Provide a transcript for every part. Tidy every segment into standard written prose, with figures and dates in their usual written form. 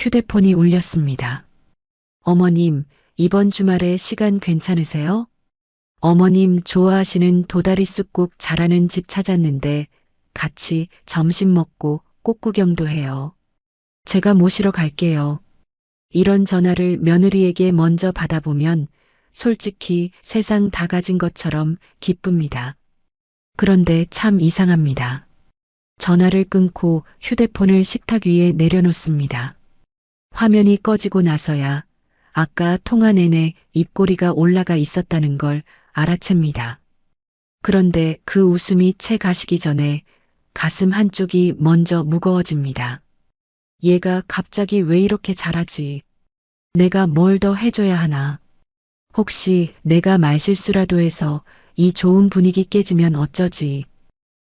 휴대폰이 울렸습니다. 어머님, 이번 주말에 시간 괜찮으세요? 어머님 좋아하시는 도다리 쑥국 잘하는 집 찾았는데 같이 점심 먹고 꽃구경도 해요. 제가 모시러 갈게요. 이런 전화를 며느리에게 먼저 받아보면 솔직히 세상 다 가진 것처럼 기쁩니다. 그런데 참 이상합니다. 전화를 끊고 휴대폰을 식탁 위에 내려놓습니다. 화면이 꺼지고 나서야 아까 통화 내내 입꼬리가 올라가 있었다는 걸 알아챕니다. 그런데 그 웃음이 채 가시기 전에 가슴 한쪽이 먼저 무거워집니다. 얘가 갑자기 왜 이렇게 잘하지? 내가 뭘 더 해줘야 하나? 혹시 내가 말실수라도 해서 이 좋은 분위기 깨지면 어쩌지?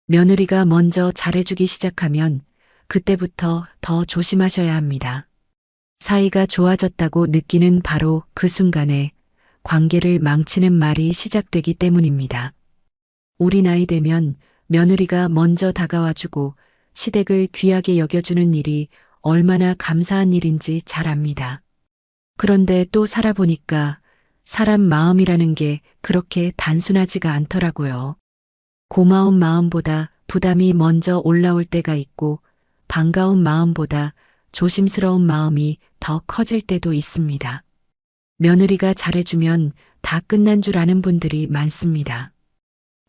며느리가 먼저 잘해주기 시작하면 그때부터 더 조심하셔야 합니다. 사이가 좋아졌다고 느끼는 바로 그 순간에 관계를 망치는 말이 시작되기 때문입니다. 우리 나이 되면 며느리가 먼저 다가와주고 시댁을 귀하게 여겨주는 일이 얼마나 감사한 일인지 잘 압니다. 그런데 또 살아보니까 사람 마음이라는 게 그렇게 단순하지가 않더라고요. 고마운 마음보다 부담이 먼저 올라올 때가 있고 반가운 마음보다 조심스러운 마음이 더 커질 때도 있습니다. 며느리가 잘해주면 다 끝난 줄 아는 분들이 많습니다.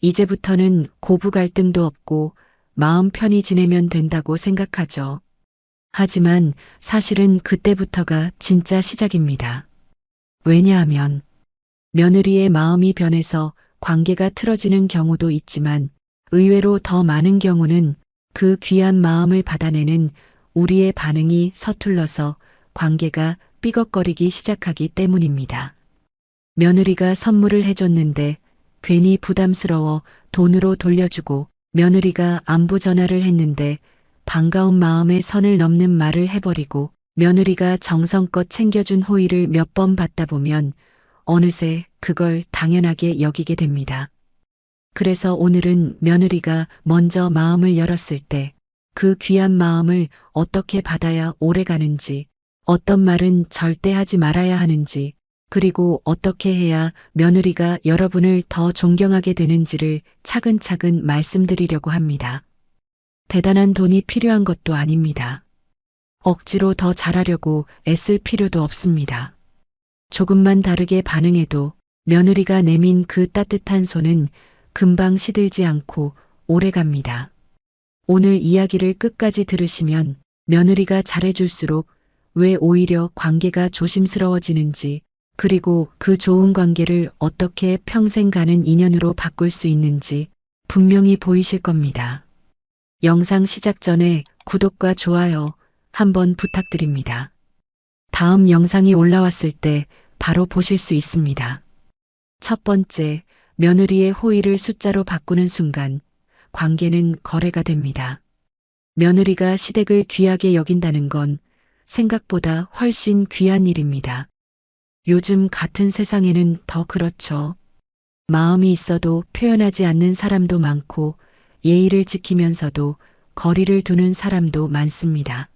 이제부터는 고부 갈등도 없고 마음 편히 지내면 된다고 생각하죠. 하지만 사실은 그때부터가 진짜 시작입니다. 왜냐하면 며느리의 마음이 변해서 관계가 틀어지는 경우도 있지만 의외로 더 많은 경우는 그 귀한 마음을 받아내는 우리의 반응이 서툴러서 관계가 삐걱거리기 시작하기 때문입니다. 며느리가 선물을 해줬는데 괜히 부담스러워 돈으로 돌려주고 며느리가 안부 전화를 했는데 반가운 마음에 선을 넘는 말을 해버리고 며느리가 정성껏 챙겨준 호의를 몇 번 받다 보면 어느새 그걸 당연하게 여기게 됩니다. 그래서 오늘은 며느리가 먼저 마음을 열었을 때 그 귀한 마음을 어떻게 받아야 오래 가는지, 어떤 말은 절대 하지 말아야 하는지, 그리고 어떻게 해야 며느리가 여러분을 더 존경하게 되는지를 차근차근 말씀드리려고 합니다. 대단한 돈이 필요한 것도 아닙니다. 억지로 더 잘하려고 애쓸 필요도 없습니다. 조금만 다르게 반응해도 며느리가 내민 그 따뜻한 손은 금방 시들지 않고 오래 갑니다. 오늘 이야기를 끝까지 들으시면 며느리가 잘해줄수록 왜 오히려 관계가 조심스러워지는지, 그리고 그 좋은 관계를 어떻게 평생 가는 인연으로 바꿀 수 있는지 분명히 보이실 겁니다. 영상 시작 전에 구독과 좋아요 한번 부탁드립니다. 다음 영상이 올라왔을 때 바로 보실 수 있습니다. 첫 번째, 며느리의 호의를 숫자로 바꾸는 순간 관계는 거래가 됩니다. 며느리가 시댁을 귀하게 여긴다는 건 생각보다 훨씬 귀한 일입니다. 요즘 같은 세상에는 더 그렇죠. 마음이 있어도 표현하지 않는 사람도 많고 예의를 지키면서도 거리를 두는 사람도 많습니다.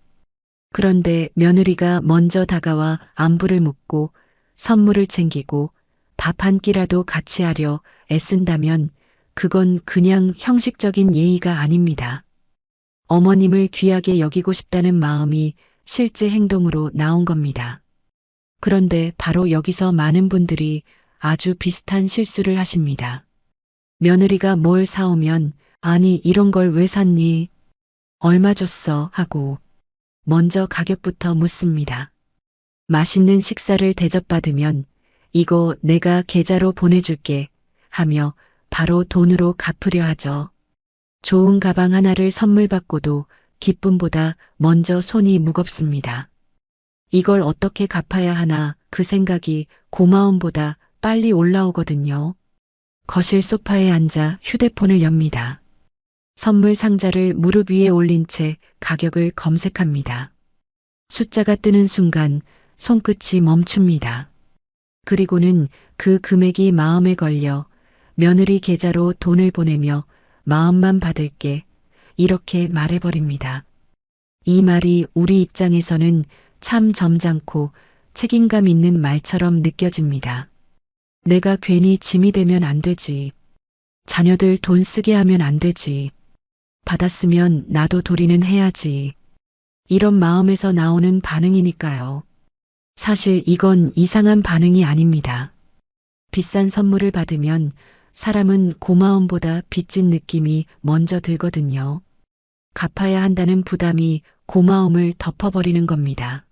그런데 며느리가 먼저 다가와 안부를 묻고 선물을 챙기고 밥 한 끼라도 같이 하려 애쓴다면 그건 그냥 형식적인 예의가 아닙니다. 어머님을 귀하게 여기고 싶다는 마음이 실제 행동으로 나온 겁니다. 그런데 바로 여기서 많은 분들이 아주 비슷한 실수를 하십니다. 며느리가 뭘 사오면 아니 이런 걸 왜 샀니? 얼마 줬어? 하고 먼저 가격부터 묻습니다. 맛있는 식사를 대접받으면 이거 내가 계좌로 보내줄게 하며 바로 돈으로 갚으려 하죠. 좋은 가방 하나를 선물 받고도 기쁨보다 먼저 손이 무겁습니다. 이걸 어떻게 갚아야 하나 그 생각이 고마움보다 빨리 올라오거든요. 거실 소파에 앉아 휴대폰을 엽니다. 선물 상자를 무릎 위에 올린 채 가격을 검색합니다. 숫자가 뜨는 순간 손끝이 멈춥니다. 그리고는 그 금액이 마음에 걸려 며느리 계좌로 돈을 보내며 마음만 받을게 이렇게 말해버립니다. 이 말이 우리 입장에서는 참 점잖고 책임감 있는 말처럼 느껴집니다. 내가 괜히 짐이 되면 안 되지. 자녀들 돈 쓰게 하면 안 되지. 받았으면 나도 도리는 해야지. 이런 마음에서 나오는 반응이니까요. 사실 이건 이상한 반응이 아닙니다. 비싼 선물을 받으면 사람은 고마움보다 빚진 느낌이 먼저 들거든요. 갚아야 한다는 부담이 고마움을 덮어버리는 겁니다.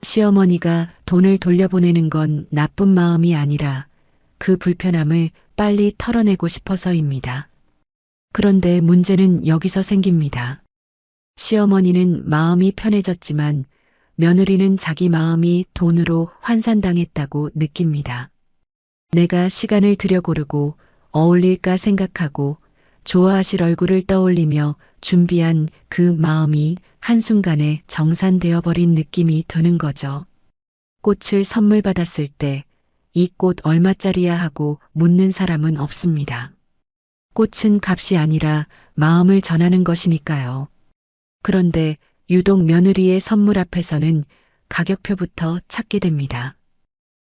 시어머니가 돈을 돌려보내는 건 나쁜 마음이 아니라 그 불편함을 빨리 털어내고 싶어서입니다. 그런데 문제는 여기서 생깁니다. 시어머니는 마음이 편해졌지만 며느리는 자기 마음이 돈으로 환산당했다고 느낍니다. 내가 시간을 들여 고르고 어울릴까 생각하고 좋아하실 얼굴을 떠올리며 준비한 그 마음이 한순간에 정산되어 버린 느낌이 드는 거죠. 꽃을 선물 받았을 때 이 꽃 얼마짜리야 하고 묻는 사람은 없습니다. 꽃은 값이 아니라 마음을 전하는 것이니까요. 그런데 유독 며느리의 선물 앞에서는 가격표부터 찾게 됩니다.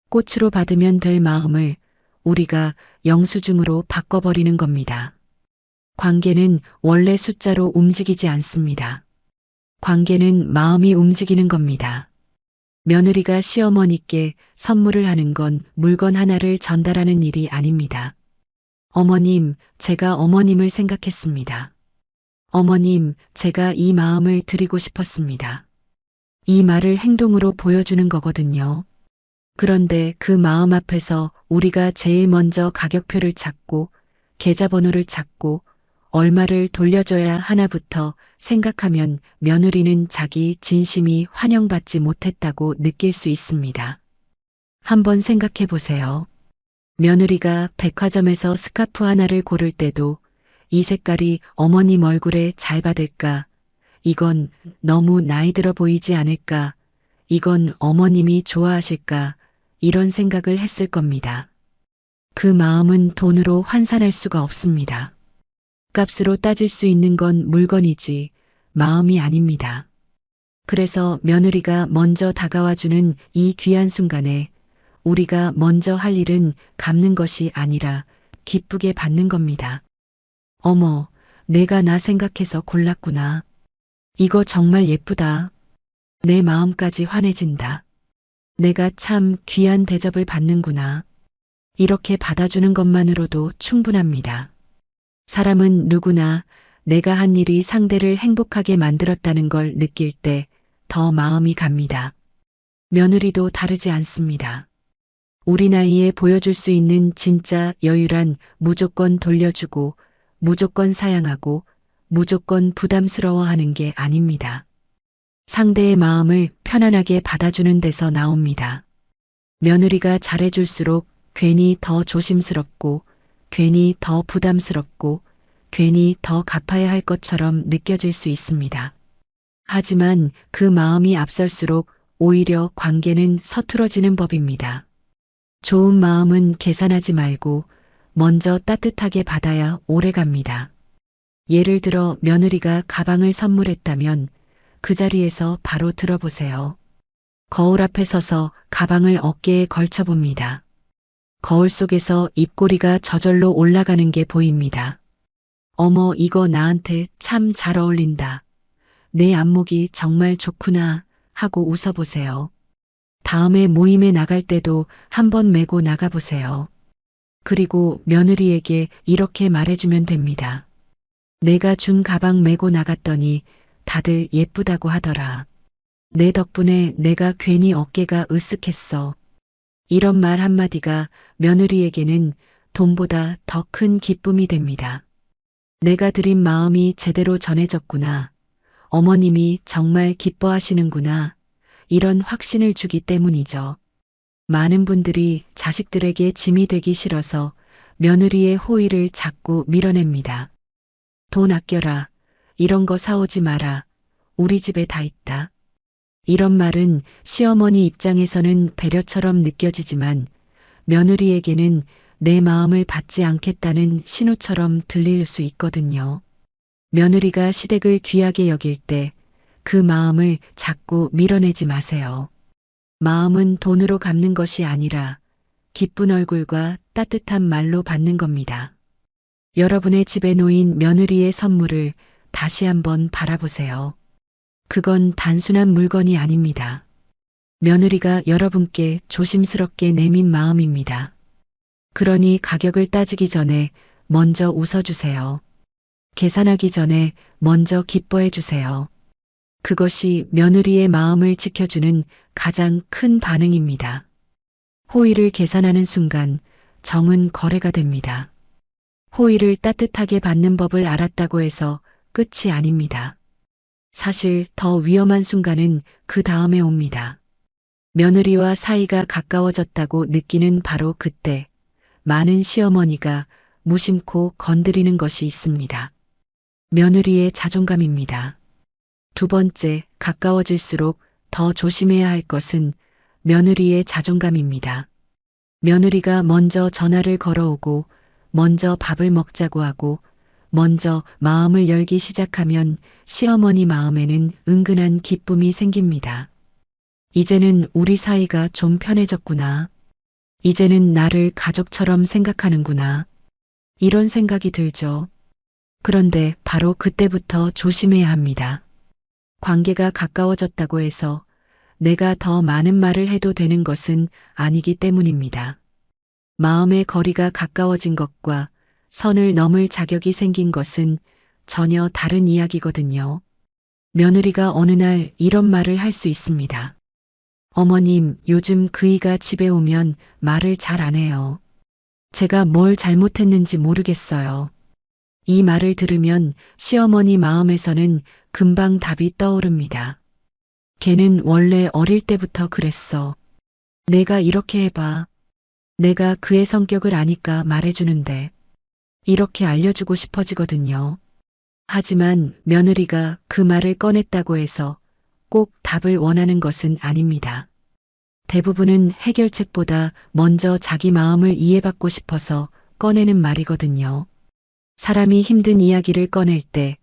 꽃으로 받으면 될 마음을 우리가 영수증으로 바꿔버리는 겁니다. 관계는 원래 숫자로 움직이지 않습니다. 관계는 마음이 움직이는 겁니다. 며느리가 시어머니께 선물을 하는 건 물건 하나를 전달하는 일이 아닙니다. 어머님, 제가 어머님을 생각했습니다. 어머님, 제가 이 마음을 드리고 싶었습니다. 이 말을 행동으로 보여주는 거거든요. 그런데 그 마음 앞에서 우리가 제일 먼저 가격표를 찾고 계좌번호를 찾고 얼마를 돌려줘야 하나부터 생각하면 며느리는 자기 진심이 환영받지 못했다고 느낄 수 있습니다. 한번 생각해 보세요. 며느리가 백화점에서 스카프 하나를 고를 때도 이 색깔이 어머님 얼굴에 잘 받을까? 이건 너무 나이 들어 보이지 않을까? 이건 어머님이 좋아하실까? 이런 생각을 했을 겁니다. 그 마음은 돈으로 환산할 수가 없습니다. 값으로 따질 수 있는 건 물건이지 마음이 아닙니다. 그래서 며느리가 먼저 다가와주는 이 귀한 순간에 우리가 먼저 할 일은 갚는 것이 아니라 기쁘게 받는 겁니다. 어머, 내가 나 생각해서 골랐구나. 이거 정말 예쁘다. 내 마음까지 환해진다. 내가 참 귀한 대접을 받는구나. 이렇게 받아주는 것만으로도 충분합니다. 사람은 누구나 내가 한 일이 상대를 행복하게 만들었다는 걸 느낄 때 더 마음이 갑니다. 며느리도 다르지 않습니다. 우리 나이에 보여줄 수 있는 진짜 여유란 무조건 돌려주고 무조건 사양하고 무조건 부담스러워하는 게 아닙니다. 상대의 마음을 편안하게 받아주는 데서 나옵니다. 며느리가 잘해줄수록 괜히 더 조심스럽고 괜히 더 부담스럽고 괜히 더 갚아야 할 것처럼 느껴질 수 있습니다. 하지만 그 마음이 앞설수록 오히려 관계는 서툴어지는 법입니다. 좋은 마음은 계산하지 말고 먼저 따뜻하게 받아야 오래갑니다. 예를 들어 며느리가 가방을 선물했다면 그 자리에서 바로 들어보세요. 거울 앞에 서서 가방을 어깨에 걸쳐봅니다. 거울 속에서 입꼬리가 저절로 올라가는 게 보입니다. 어머, 이거 나한테 참 잘 어울린다. 내 안목이 정말 좋구나 하고 웃어보세요. 다음에 모임에 나갈 때도 한번 메고 나가보세요. 그리고 며느리에게 이렇게 말해주면 됩니다. 내가 준 가방 메고 나갔더니 다들 예쁘다고 하더라. 내 덕분에 내가 괜히 어깨가 으쓱했어. 이런 말 한마디가 며느리에게는 돈보다 더 큰 기쁨이 됩니다. 내가 드린 마음이 제대로 전해졌구나. 어머님이 정말 기뻐하시는구나. 이런 확신을 주기 때문이죠. 많은 분들이 자식들에게 짐이 되기 싫어서 며느리의 호의를 자꾸 밀어냅니다. 돈 아껴라. 이런 거 사오지 마라. 우리 집에 다 있다. 이런 말은 시어머니 입장에서는 배려처럼 느껴지지만 며느리에게는 내 마음을 받지 않겠다는 신호처럼 들릴 수 있거든요. 며느리가 시댁을 귀하게 여길 때 그 마음을 자꾸 밀어내지 마세요. 마음은 돈으로 갚는 것이 아니라 기쁜 얼굴과 따뜻한 말로 받는 겁니다. 여러분의 집에 놓인 며느리의 선물을 다시 한번 바라보세요. 그건 단순한 물건이 아닙니다. 며느리가 여러분께 조심스럽게 내민 마음입니다. 그러니 가격을 따지기 전에 먼저 웃어주세요. 계산하기 전에 먼저 기뻐해 주세요. 그것이 며느리의 마음을 지켜주는 가장 큰 반응입니다. 호의를 계산하는 순간 정은 거래가 됩니다. 호의를 따뜻하게 받는 법을 알았다고 해서 끝이 아닙니다. 사실 더 위험한 순간은 그 다음에 옵니다. 며느리와 사이가 가까워졌다고 느끼는 바로 그때 많은 시어머니가 무심코 건드리는 것이 있습니다. 며느리의 자존감입니다. 두 번째, 가까워질수록 더 조심해야 할 것은 며느리의 자존감입니다. 며느리가 먼저 전화를 걸어오고 먼저 밥을 먹자고 하고 먼저 마음을 열기 시작하면 시어머니 마음에는 은근한 기쁨이 생깁니다. 이제는 우리 사이가 좀 편해졌구나. 이제는 나를 가족처럼 생각하는구나. 이런 생각이 들죠. 그런데 바로 그때부터 조심해야 합니다. 관계가 가까워졌다고 해서 내가 더 많은 말을 해도 되는 것은 아니기 때문입니다. 마음의 거리가 가까워진 것과 선을 넘을 자격이 생긴 것은 전혀 다른 이야기거든요. 며느리가 어느 날 이런 말을 할 수 있습니다. 어머님, 요즘 그이가 집에 오면 말을 잘 안 해요. 제가 뭘 잘못했는지 모르겠어요. 이 말을 들으면 시어머니 마음에서는 금방 답이 떠오릅니다. 걔는 원래 어릴 때부터 그랬어. 내가 이렇게 해봐. 내가 그의 성격을 아니까 말해주는데. 이렇게 알려주고 싶어지거든요. 하지만 며느리가 그 말을 꺼냈다고 해서 꼭 답을 원하는 것은 아닙니다. 대부분은 해결책보다 먼저 자기 마음을 이해받고 싶어서 꺼내는 말이거든요. 사람이 힘든 이야기를 꺼낼 때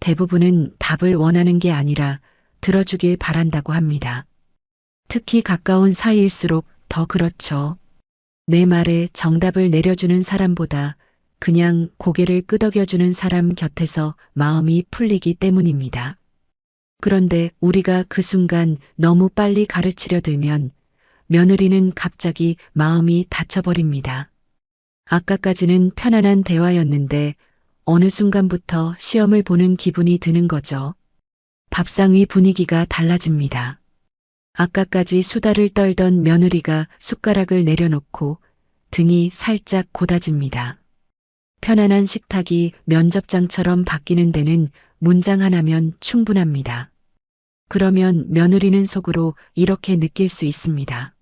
대부분은 답을 원하는 게 아니라 들어주길 바란다고 합니다. 특히 가까운 사이일수록 더 그렇죠. 내 말에 정답을 내려주는 사람보다 그냥 고개를 끄덕여주는 사람 곁에서 마음이 풀리기 때문입니다. 그런데 우리가 그 순간 너무 빨리 가르치려 들면 며느리는 갑자기 마음이 닫혀버립니다. 아까까지는 편안한 대화였는데 어느 순간부터 시험을 보는 기분이 드는 거죠. 밥상 위 분위기가 달라집니다. 아까까지 수다를 떨던 며느리가 숟가락을 내려놓고 등이 살짝 고다집니다. 편안한 식탁이 면접장처럼 바뀌는 데는 문장 하나면 충분합니다. 그러면 며느리는 속으로 이렇게 느낄 수 있습니다.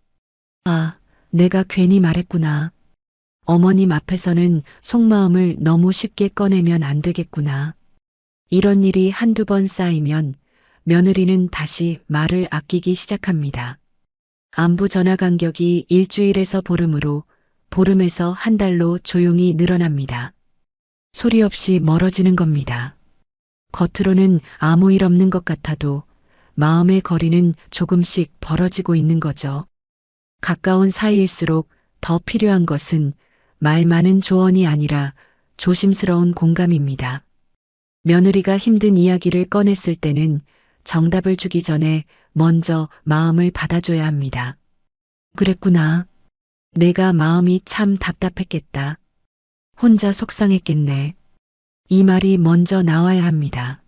아, 내가 괜히 말했구나. 어머님 앞에서는 속마음을 너무 쉽게 꺼내면 안 되겠구나. 이런 일이 한두 번 쌓이면 며느리는 다시 말을 아끼기 시작합니다. 안부 전화 간격이 일주일에서 보름으로, 보름에서 한 달로 조용히 늘어납니다. 소리 없이 멀어지는 겁니다. 겉으로는 아무 일 없는 것 같아도 마음의 거리는 조금씩 벌어지고 있는 거죠. 가까운 사이일수록 더 필요한 것은 말 많은 조언이 아니라 조심스러운 공감입니다. 며느리가 힘든 이야기를 꺼냈을 때는 정답을 주기 전에 먼저 마음을 받아줘야 합니다. 그랬구나. 내가 마음이 참 답답했겠다. 혼자 속상했겠네. 이 말이 먼저 나와야 합니다.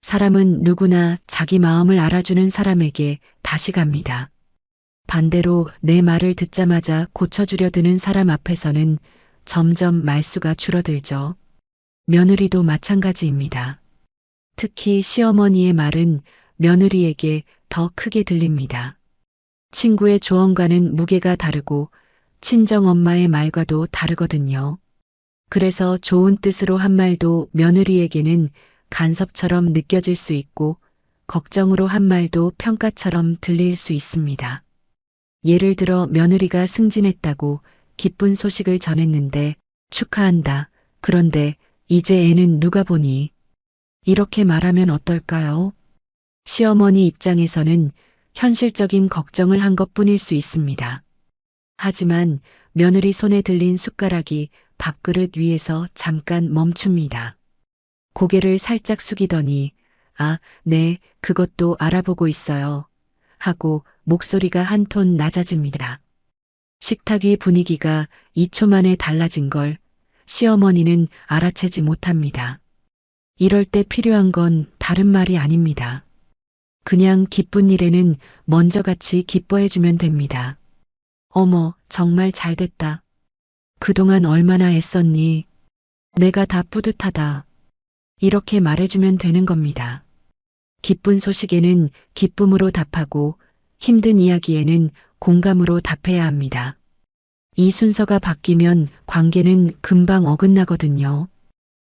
사람은 누구나 자기 마음을 알아주는 사람에게 다시 갑니다. 반대로 내 말을 듣자마자 고쳐주려 드는 사람 앞에서는 점점 말수가 줄어들죠. 며느리도 마찬가지입니다. 특히 시어머니의 말은 며느리에게 더 크게 들립니다. 친구의 조언과는 무게가 다르고 친정엄마의 말과도 다르거든요. 그래서 좋은 뜻으로 한 말도 며느리에게는 간섭처럼 느껴질 수 있고 걱정으로 한 말도 평가처럼 들릴 수 있습니다. 예를 들어 며느리가 승진했다고 기쁜 소식을 전했는데 축하한다. 그런데 이제 애는 누가 보니? 이렇게 말하면 어떨까요? 시어머니 입장에서는 현실적인 걱정을 한 것뿐일 수 있습니다. 하지만 며느리 손에 들린 숟가락이 밥그릇 위에서 잠깐 멈춥니다. 고개를 살짝 숙이더니 아, 네, 그것도 알아보고 있어요. 하고 목소리가 한 톤 낮아집니다. 식탁 위 분위기가 2초 만에 달라진 걸 시어머니는 알아채지 못합니다. 이럴 때 필요한 건 다른 말이 아닙니다. 그냥 기쁜 일에는 먼저 같이 기뻐해주면 됩니다. 어머, 정말 잘됐다. 그동안 얼마나 애썼니? 내가 다 뿌듯하다. 이렇게 말해주면 되는 겁니다. 기쁜 소식에는 기쁨으로 답하고 힘든 이야기에는 공감으로 답해야 합니다. 이 순서가 바뀌면 관계는 금방 어긋나거든요.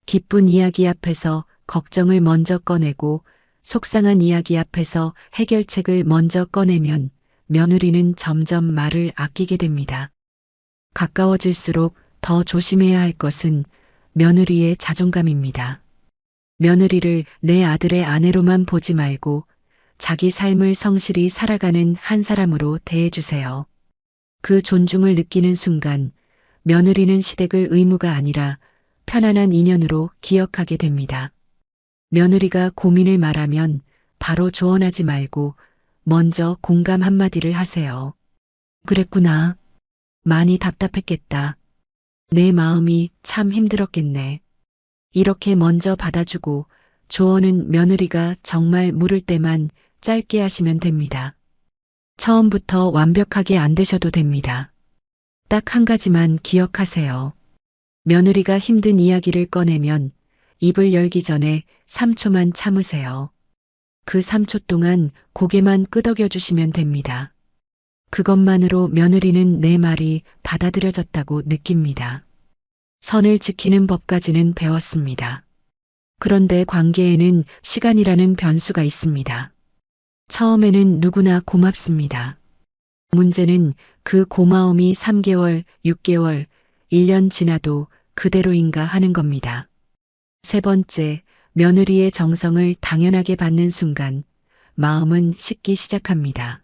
기쁜 이야기 앞에서 걱정을 먼저 꺼내고 속상한 이야기 앞에서 해결책을 먼저 꺼내면 며느리는 점점 말을 아끼게 됩니다. 가까워질수록 더 조심해야 할 것은 며느리의 자존감입니다. 며느리를 내 아들의 아내로만 보지 말고 자기 삶을 성실히 살아가는 한 사람으로 대해주세요. 그 존중을 느끼는 순간 며느리는 시댁을 의무가 아니라 편안한 인연으로 기억하게 됩니다. 며느리가 고민을 말하면 바로 조언하지 말고 먼저 공감 한마디를 하세요. 그랬구나. 많이 답답했겠다. 내 마음이 참 힘들었겠네. 이렇게 먼저 받아주고 조언은 며느리가 정말 물을 때만 짧게 하시면 됩니다. 처음부터 완벽하게 안 되셔도 됩니다. 딱 한 가지만 기억하세요. 며느리가 힘든 이야기를 꺼내면 입을 열기 전에 3초만 참으세요. 그 3초 동안 고개만 끄덕여 주시면 됩니다. 그것만으로 며느리는 내 말이 받아들여졌다고 느낍니다. 선을 지키는 법까지는 배웠습니다. 그런데 관계에는 시간이라는 변수가 있습니다. 처음에는 누구나 고맙습니다. 문제는 그 고마움이 3개월, 6개월, 1년 지나도 그대로인가 하는 겁니다. 세 번째, 며느리의 정성을 당연하게 받는 순간 마음은 식기 시작합니다.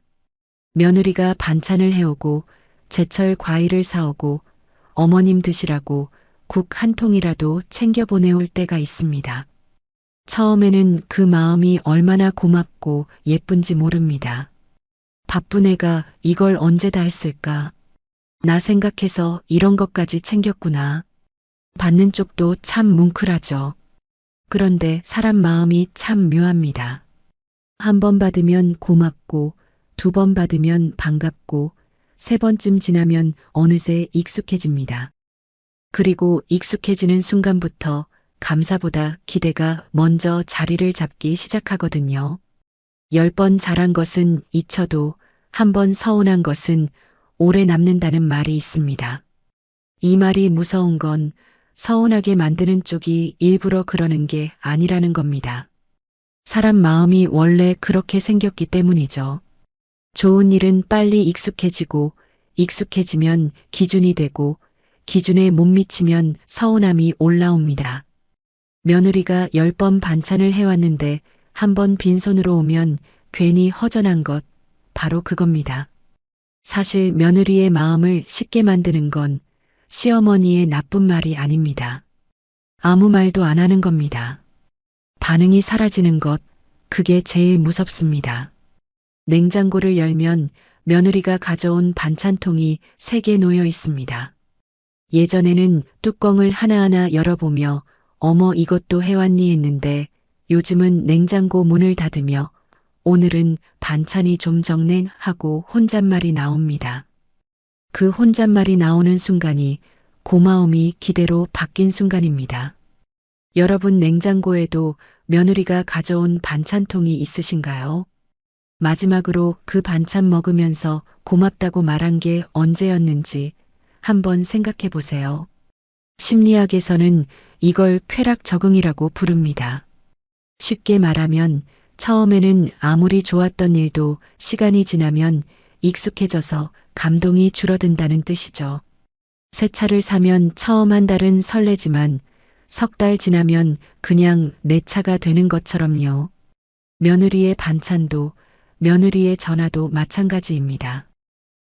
며느리가 반찬을 해오고 제철 과일을 사오고 어머님 드시라고 국 한 통이라도 챙겨 보내올 때가 있습니다. 처음에는 그 마음이 얼마나 고맙고 예쁜지 모릅니다. 바쁜 애가 이걸 언제 다 했을까? 나 생각해서 이런 것까지 챙겼구나. 받는 쪽도 참 뭉클하죠. 그런데 사람 마음이 참 묘합니다. 한 번 받으면 고맙고, 2번 받으면 반갑고, 3번쯤 지나면 어느새 익숙해집니다. 그리고 익숙해지는 순간부터 감사보다 기대가 먼저 자리를 잡기 시작하거든요. 10번 잘한 것은 잊혀도 1번 서운한 것은 오래 남는다는 말이 있습니다. 이 말이 무서운 건 서운하게 만드는 쪽이 일부러 그러는 게 아니라는 겁니다. 사람 마음이 원래 그렇게 생겼기 때문이죠. 좋은 일은 빨리 익숙해지고 익숙해지면 기준이 되고 기준에 못 미치면 서운함이 올라옵니다. 며느리가 10번 반찬을 해왔는데 1번 빈손으로 오면 괜히 허전한 것, 바로 그겁니다. 사실 며느리의 마음을 쉽게 만드는 건 시어머니의 나쁜 말이 아닙니다. 아무 말도 안 하는 겁니다. 반응이 사라지는 것, 그게 제일 무섭습니다. 냉장고를 열면 며느리가 가져온 반찬통이 3개 놓여 있습니다. 예전에는 뚜껑을 하나하나 열어보며 어머 이것도 해왔니 했는데 요즘은 냉장고 문을 닫으며 오늘은 반찬이 좀 적네 하고 혼잣말이 나옵니다. 그 혼잣말이 나오는 순간이 고마움이 기대로 바뀐 순간입니다. 여러분 냉장고에도 며느리가 가져온 반찬통이 있으신가요? 마지막으로 그 반찬 먹으면서 고맙다고 말한 게 언제였는지 한번 생각해 보세요. 심리학에서는 이걸 쾌락 적응이라고 부릅니다. 쉽게 말하면 처음에는 아무리 좋았던 일도 시간이 지나면 익숙해져서 감동이 줄어든다는 뜻이죠. 새 차를 사면 처음 한 달은 설레지만 석 달 지나면 그냥 내 차가 되는 것처럼요. 며느리의 반찬도, 며느리의 전화도 마찬가지입니다.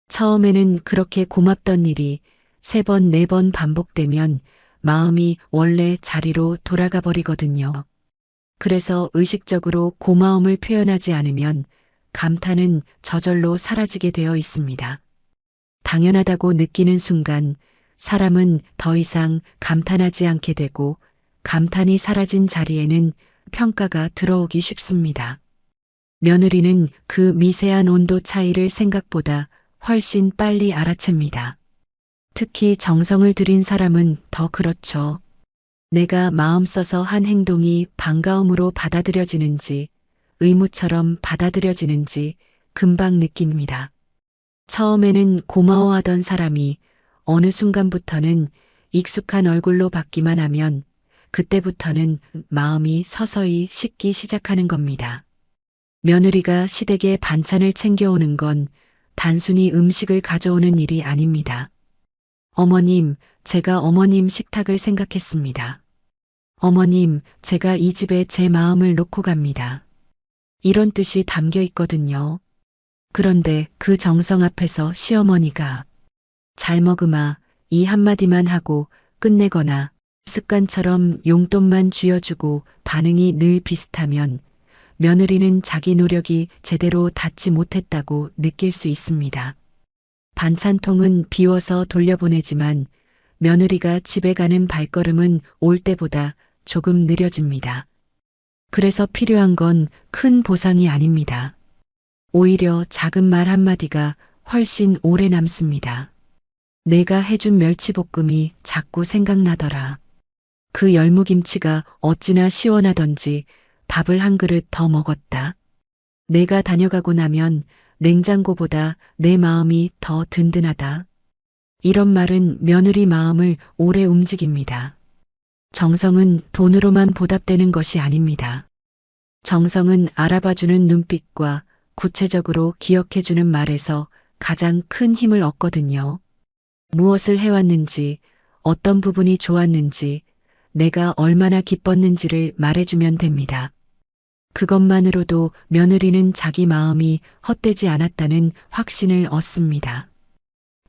처음에는 그렇게 고맙던 일이 3번, 4번 반복되면 마음이 원래 자리로 돌아가 버리거든요. 그래서 의식적으로 고마움을 표현하지 않으면 감탄은 저절로 사라지게 되어 있습니다. 당연하다고 느끼는 순간 사람은 더 이상 감탄하지 않게 되고 감탄이 사라진 자리에는 평가가 들어오기 쉽습니다. 며느리는 그 미세한 온도 차이를 생각보다 훨씬 빨리 알아챕니다. 특히 정성을 들인 사람은 더 그렇죠. 내가 마음 써서 한 행동이 반가움으로 받아들여지는지, 의무처럼 받아들여지는지 금방 느낍니다. 처음에는 고마워하던 사람이 어느 순간부터는 익숙한 얼굴로 받기만 하면 그때부터는 마음이 서서히 식기 시작하는 겁니다. 며느리가 시댁에 반찬을 챙겨오는 건 단순히 음식을 가져오는 일이 아닙니다. 어머님, 제가 어머님 식탁을 생각했습니다. 어머님, 제가 이 집에 제 마음을 놓고 갑니다. 이런 뜻이 담겨 있거든요. 그런데 그 정성 앞에서 시어머니가 잘 먹으마 이 한마디만 하고 끝내거나 습관처럼 용돈만 쥐어주고 반응이 늘 비슷하면 며느리는 자기 노력이 제대로 닿지 못했다고 느낄 수 있습니다. 반찬통은 비워서 돌려보내지만 며느리가 집에 가는 발걸음은 올 때보다 조금 느려집니다. 그래서 필요한 건 큰 보상이 아닙니다. 오히려 작은 말 한마디가 훨씬 오래 남습니다. 내가 해준 멸치볶음이 자꾸 생각나더라. 그 열무김치가 어찌나 시원하던지 밥을 한 그릇 더 먹었다. 내가 다녀가고 나면 냉장고보다 내 마음이 더 든든하다. 이런 말은 며느리 마음을 오래 움직입니다. 정성은 돈으로만 보답되는 것이 아닙니다. 정성은 알아봐주는 눈빛과 구체적으로 기억해주는 말에서 가장 큰 힘을 얻거든요. 무엇을 해왔는지, 어떤 부분이 좋았는지, 내가 얼마나 기뻤는지를 말해주면 됩니다. 그것만으로도 며느리는 자기 마음이 헛되지 않았다는 확신을 얻습니다.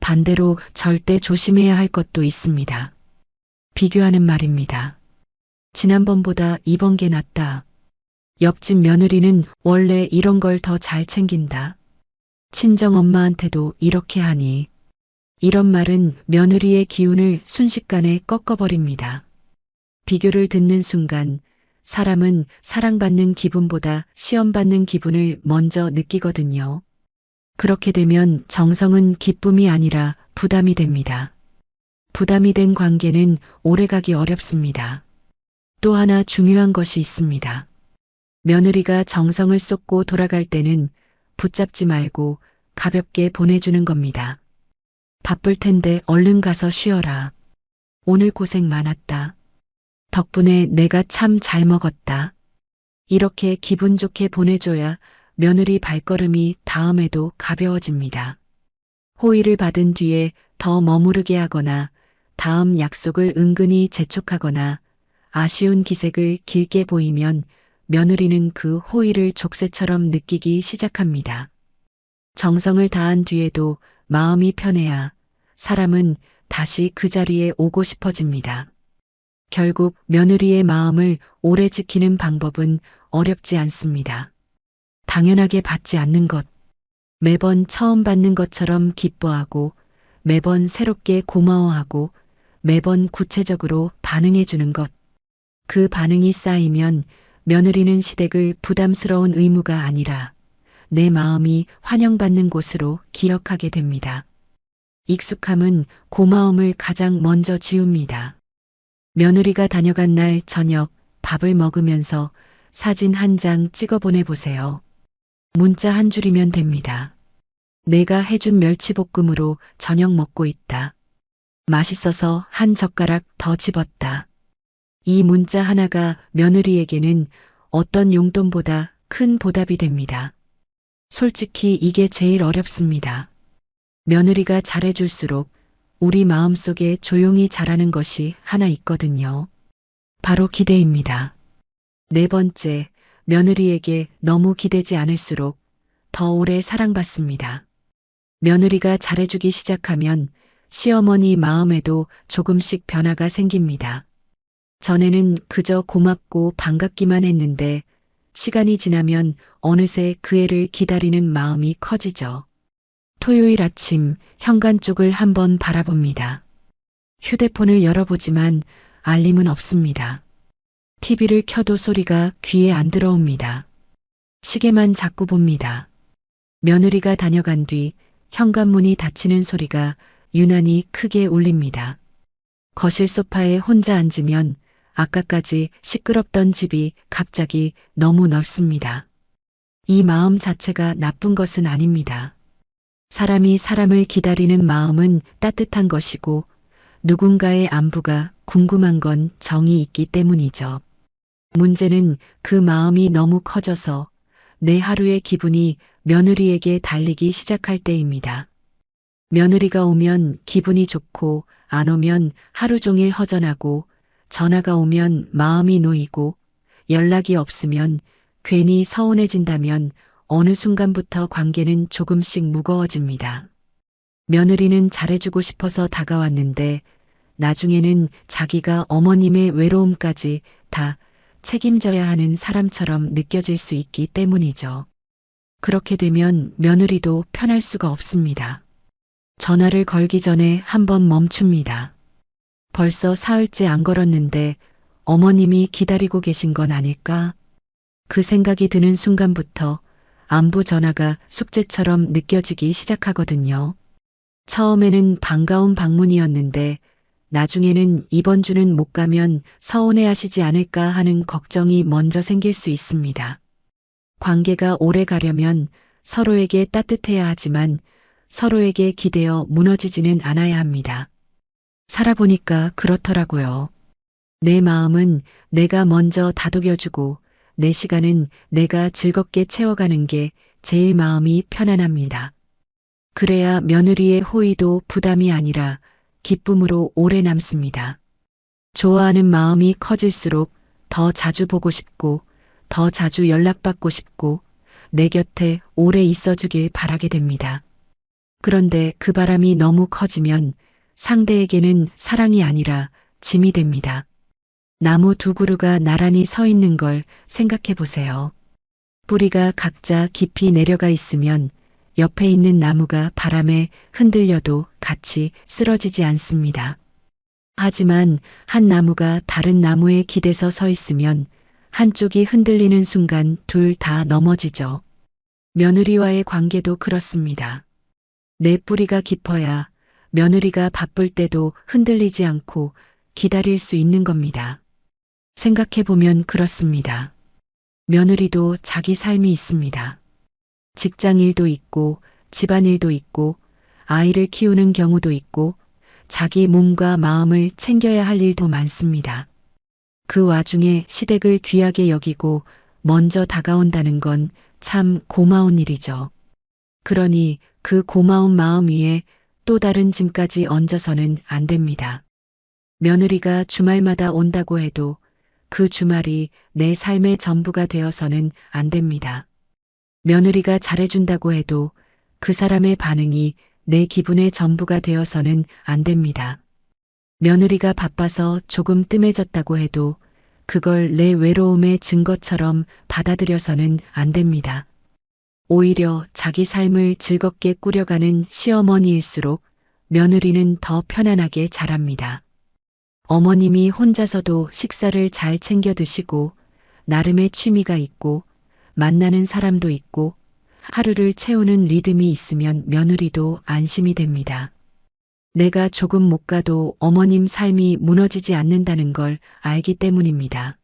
반대로 절대 조심해야 할 것도 있습니다. 비교하는 말입니다. 지난번보다 이번 게 낫다. 옆집 며느리는 원래 이런 걸 더 잘 챙긴다. 친정 엄마한테도 이렇게 하니. 이런 말은 며느리의 기운을 순식간에 꺾어버립니다. 비교를 듣는 순간 사람은 사랑받는 기분보다 시험받는 기분을 먼저 느끼거든요. 그렇게 되면 정성은 기쁨이 아니라 부담이 됩니다. 부담이 된 관계는 오래가기 어렵습니다. 또 하나 중요한 것이 있습니다. 며느리가 정성을 쏟고 돌아갈 때는 붙잡지 말고 가볍게 보내주는 겁니다. 바쁠 텐데 얼른 가서 쉬어라. 오늘 고생 많았다. 덕분에 내가 참 잘 먹었다. 이렇게 기분 좋게 보내줘야 며느리 발걸음이 다음에도 가벼워집니다. 호의를 받은 뒤에 더 머무르게 하거나 다음 약속을 은근히 재촉하거나 아쉬운 기색을 길게 보이면 며느리는 그 호의를 족쇄처럼 느끼기 시작합니다. 정성을 다한 뒤에도 마음이 편해야 사람은 다시 그 자리에 오고 싶어집니다. 결국 며느리의 마음을 오래 지키는 방법은 어렵지 않습니다. 당연하게 받지 않는 것, 매번 처음 받는 것처럼 기뻐하고 매번 새롭게 고마워하고 매번 구체적으로 반응해주는 것. 그 반응이 쌓이면 며느리는 시댁을 부담스러운 의무가 아니라 내 마음이 환영받는 곳으로 기억하게 됩니다. 익숙함은 고마움을 가장 먼저 지웁니다. 며느리가 다녀간 날 저녁 밥을 먹으면서 사진 한 장 찍어 보내보세요. 문자 한 줄이면 됩니다. 내가 해준 멸치볶음으로 저녁 먹고 있다. 맛있어서 한 젓가락 더 집었다. 이 문자 하나가 며느리에게는 어떤 용돈보다 큰 보답이 됩니다. 솔직히 이게 제일 어렵습니다. 며느리가 잘해줄수록 우리 마음속에 조용히 자라는 것이 하나 있거든요. 바로 기대입니다. 4번째, 며느리에게 너무 기대지 않을수록 더 오래 사랑받습니다. 며느리가 잘해주기 시작하면 시어머니 마음에도 조금씩 변화가 생깁니다. 전에는 그저 고맙고 반갑기만 했는데 시간이 지나면 어느새 그 애를 기다리는 마음이 커지죠. 토요일 아침 현관 쪽을 한번 바라봅니다. 휴대폰을 열어보지만 알림은 없습니다. TV를 켜도 소리가 귀에 안 들어옵니다. 시계만 자꾸 봅니다. 며느리가 다녀간 뒤 현관문이 닫히는 소리가 유난히 크게 울립니다. 거실 소파에 혼자 앉으면 아까까지 시끄럽던 집이 갑자기 너무 넓습니다. 이 마음 자체가 나쁜 것은 아닙니다. 사람이 사람을 기다리는 마음은 따뜻한 것이고 누군가의 안부가 궁금한 건 정이 있기 때문이죠. 문제는 그 마음이 너무 커져서 내 하루의 기분이 며느리에게 달리기 시작할 때입니다. 며느리가 오면 기분이 좋고 안 오면 하루 종일 허전하고 전화가 오면 마음이 놓이고 연락이 없으면 괜히 서운해진다면 어느 순간부터 관계는 조금씩 무거워집니다. 며느리는 잘해주고 싶어서 다가왔는데 나중에는 자기가 어머님의 외로움까지 다 책임져야 하는 사람처럼 느껴질 수 있기 때문이죠. 그렇게 되면 며느리도 편할 수가 없습니다. 전화를 걸기 전에 한번 멈춥니다. 벌써 사흘째 안 걸었는데 어머님이 기다리고 계신 건 아닐까? 그 생각이 드는 순간부터 안부 전화가 숙제처럼 느껴지기 시작하거든요. 처음에는 반가운 방문이었는데 나중에는 이번 주는 못 가면 서운해 하시지 않을까 하는 걱정이 먼저 생길 수 있습니다. 관계가 오래 가려면 서로에게 따뜻해야 하지만 서로에게 기대어 무너지지는 않아야 합니다. 살아보니까 그렇더라고요. 내 마음은 내가 먼저 다독여주고 내 시간은 내가 즐겁게 채워가는 게 제일 마음이 편안합니다. 그래야 며느리의 호의도 부담이 아니라 기쁨으로 오래 남습니다. 좋아하는 마음이 커질수록 더 자주 보고 싶고 더 자주 연락받고 싶고 내 곁에 오래 있어주길 바라게 됩니다. 그런데 그 바람이 너무 커지면 상대에게는 사랑이 아니라 짐이 됩니다. 나무 두 그루가 나란히 서 있는 걸 생각해 보세요. 뿌리가 각자 깊이 내려가 있으면 옆에 있는 나무가 바람에 흔들려도 같이 쓰러지지 않습니다. 하지만 한 나무가 다른 나무에 기대서 서 있으면 한쪽이 흔들리는 순간 둘 다 넘어지죠. 며느리와의 관계도 그렇습니다. 내 뿌리가 깊어야 며느리가 바쁠 때도 흔들리지 않고 기다릴 수 있는 겁니다. 생각해보면 그렇습니다. 며느리도 자기 삶이 있습니다. 직장 일도 있고 집안일도 있고 아이를 키우는 경우도 있고 자기 몸과 마음을 챙겨야 할 일도 많습니다. 그 와중에 시댁을 귀하게 여기고 먼저 다가온다는 건 참 고마운 일이죠. 그러니 그 고마운 마음 위에 또 다른 짐까지 얹어서는 안 됩니다. 며느리가 주말마다 온다고 해도 그 주말이 내 삶의 전부가 되어서는 안 됩니다. 며느리가 잘해준다고 해도 그 사람의 반응이 내 기분의 전부가 되어서는 안 됩니다. 며느리가 바빠서 조금 뜸해졌다고 해도 그걸 내 외로움의 증거처럼 받아들여서는 안 됩니다. 오히려 자기 삶을 즐겁게 꾸려가는 시어머니일수록 며느리는 더 편안하게 자랍니다. 어머님이 혼자서도 식사를 잘 챙겨 드시고 나름의 취미가 있고 만나는 사람도 있고 하루를 채우는 리듬이 있으면 며느리도 안심이 됩니다. 내가 조금 못 가도 어머님 삶이 무너지지 않는다는 걸 알기 때문입니다.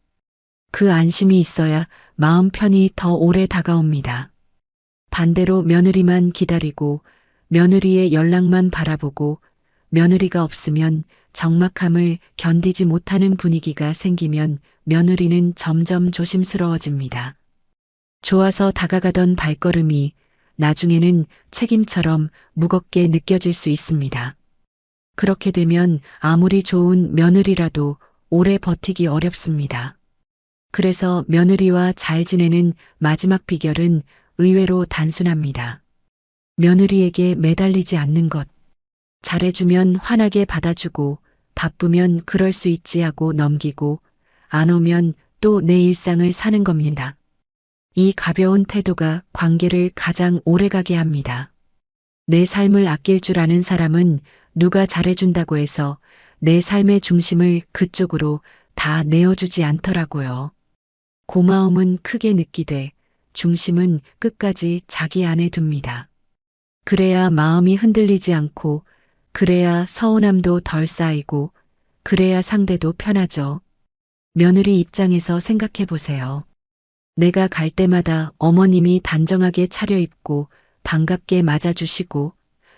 그 안심이 있어야 마음 편히 더 오래 다가옵니다. 반대로 며느리만 기다리고 며느리의 연락만 바라보고 며느리가 없으면 적막함을 견디지 못하는 분위기가 생기면 며느리는 점점 조심스러워집니다. 좋아서 다가가던 발걸음이 나중에는 책임처럼 무겁게 느껴질 수 있습니다. 그렇게 되면 아무리 좋은 며느리라도 오래 버티기 어렵습니다. 그래서 며느리와 잘 지내는 마지막 비결은 의외로 단순합니다. 며느리에게 매달리지 않는 것. 잘해주면 환하게 받아주고, 바쁘면 그럴 수 있지 하고 넘기고, 안 오면 또 내 일상을 사는 겁니다. 이 가벼운 태도가 관계를 가장 오래가게 합니다. 내 삶을 아낄 줄 아는 사람은 누가 잘해준다고 해서 내 삶의 중심을 그쪽으로 다 내어주지 않더라고요. 고마움은 크게 느끼되 중심은 끝까지 자기 안에 둡니다. 그래야 마음이 흔들리지 않고, 그래야 서운함도 덜 쌓이고, 그래야 상대도 편하죠. 며느리 입장에서 생각해 보세요. 내가 갈 때마다 어머님이 단정하게 차려입고 반갑게 맞아주시고,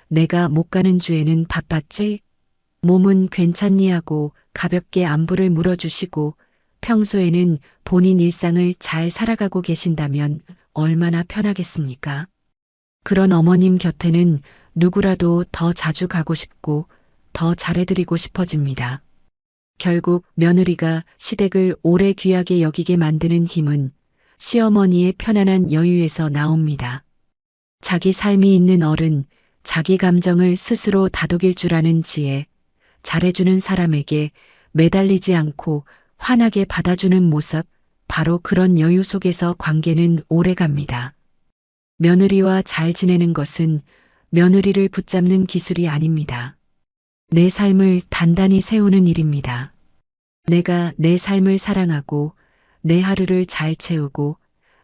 내가 못 가는 주에는 바빴지? 몸은 괜찮니 하고 가볍게 안부를 물어주시고, 평소에는 본인 일상을 잘 살아가고 계신다면 얼마나 편하겠습니까? 그런 어머님 곁에는 누구라도 더 자주 가고 싶고 더 잘해드리고 싶어집니다. 결국 며느리가 시댁을 오래 귀하게 여기게 만드는 힘은 시어머니의 편안한 여유에서 나옵니다. 자기 삶이 있는 어른, 자기 감정을 스스로 다독일 줄 아는 지혜, 잘해주는 사람에게 매달리지 않고 환하게 받아주는 모습, 바로 그런 여유 속에서 관계는 오래갑니다. 며느리와 잘 지내는 것은 며느리를 붙잡는 기술이 아닙니다. 내 삶을 단단히 세우는 일입니다. 내가 내 삶을 사랑하고 내 하루를 잘 채우고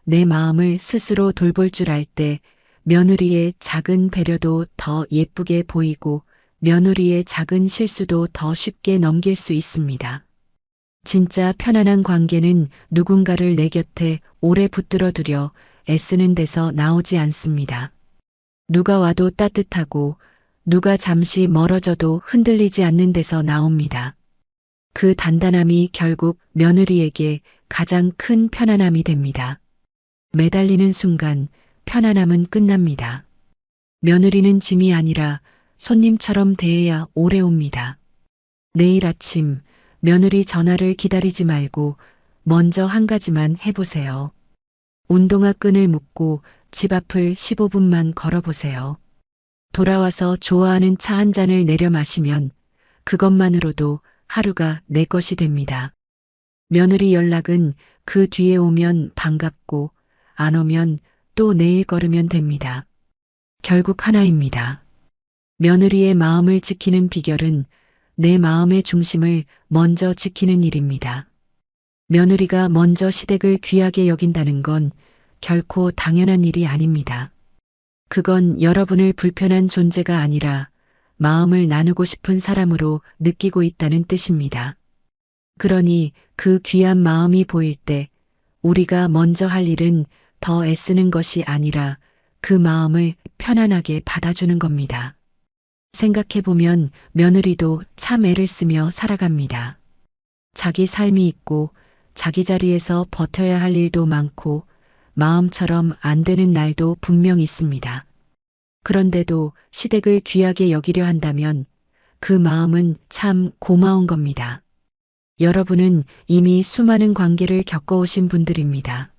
내 마음을 스스로 돌볼 줄 알 때 며느리의 작은 배려도 더 예쁘게 보이고 며느리의 작은 실수도 더 쉽게 넘길 수 있습니다. 진짜 편안한 관계는 누군가를 내 곁에 오래 붙들어 두려 애쓰는 데서 나오지 않습니다. 누가 와도 따뜻하고 누가 잠시 멀어져도 흔들리지 않는 데서 나옵니다. 그 단단함이 결국 며느리에게 가장 큰 편안함이 됩니다. 매달리는 순간 편안함은 끝납니다. 며느리는 짐이 아니라 손님처럼 대해야 오래 옵니다. 내일 아침 며느리 전화를 기다리지 말고 먼저 한 가지만 해보세요. 운동화 끈을 묶고 집 앞을 15분만 걸어보세요. 돌아와서 좋아하는 차 한 잔을 내려 마시면 그것만으로도 하루가 내 것이 됩니다. 며느리 연락은 그 뒤에 오면 반갑고 안 오면 또 내일 걸으면 됩니다. 결국 하나입니다. 며느리의 마음을 지키는 비결은 내 마음의 중심을 먼저 지키는 일입니다. 며느리가 먼저 시댁을 귀하게 여긴다는 건 결코 당연한 일이 아닙니다. 그건 여러분을 불편한 존재가 아니라 마음을 나누고 싶은 사람으로 느끼고 있다는 뜻입니다. 그러니 그 귀한 마음이 보일 때 우리가 먼저 할 일은 더 애쓰는 것이 아니라 그 마음을 편안하게 받아주는 겁니다. 생각해보면 며느리도 참 애를 쓰며 살아갑니다. 자기 삶이 있고 자기 자리에서 버텨야 할 일도 많고 마음처럼 안 되는 날도 분명 있습니다. 그런데도 시댁을 귀하게 여기려 한다면 그 마음은 참 고마운 겁니다. 여러분은 이미 수많은 관계를 겪어오신 분들입니다.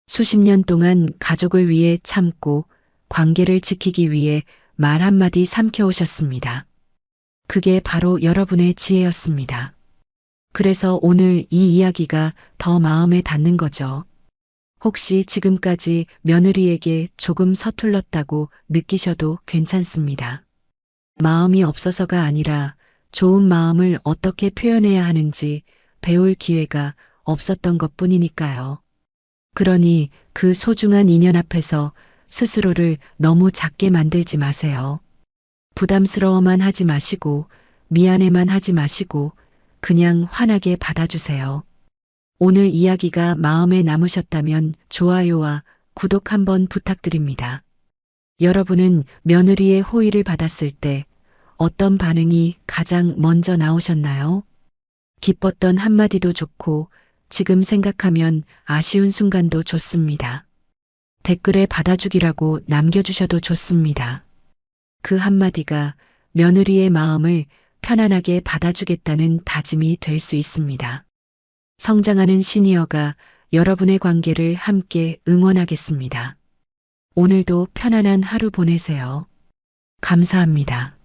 수십 년 동안 가족을 위해 참고 관계를 지키기 위해 말 한마디 삼켜오셨습니다. 그게 바로 여러분의 지혜였습니다. 그래서 오늘 이 이야기가 더 마음에 닿는 거죠. 혹시 지금까지 며느리에게 조금 서툴렀다고 느끼셔도 괜찮습니다. 마음이 없어서가 아니라 좋은 마음을 어떻게 표현해야 하는지 배울 기회가 없었던 것뿐이니까요. 그러니 그 소중한 인연 앞에서 스스로를 너무 작게 만들지 마세요. 부담스러워만 하지 마시고 미안해만 하지 마시고 그냥 환하게 받아주세요. 오늘 이야기가 마음에 남으셨다면 좋아요와 구독 한번 부탁드립니다. 여러분은 며느리의 호의를 받았을 때 어떤 반응이 가장 먼저 나오셨나요? 기뻤던 한마디도 좋고 지금 생각하면 아쉬운 순간도 좋습니다. 댓글에 받아주기라고 남겨주셔도 좋습니다. 그 한마디가 며느리의 마음을 편안하게 받아주겠다는 다짐이 될 수 있습니다. 성장하는 시니어가 여러분의 관계를 함께 응원하겠습니다. 오늘도 편안한 하루 보내세요. 감사합니다.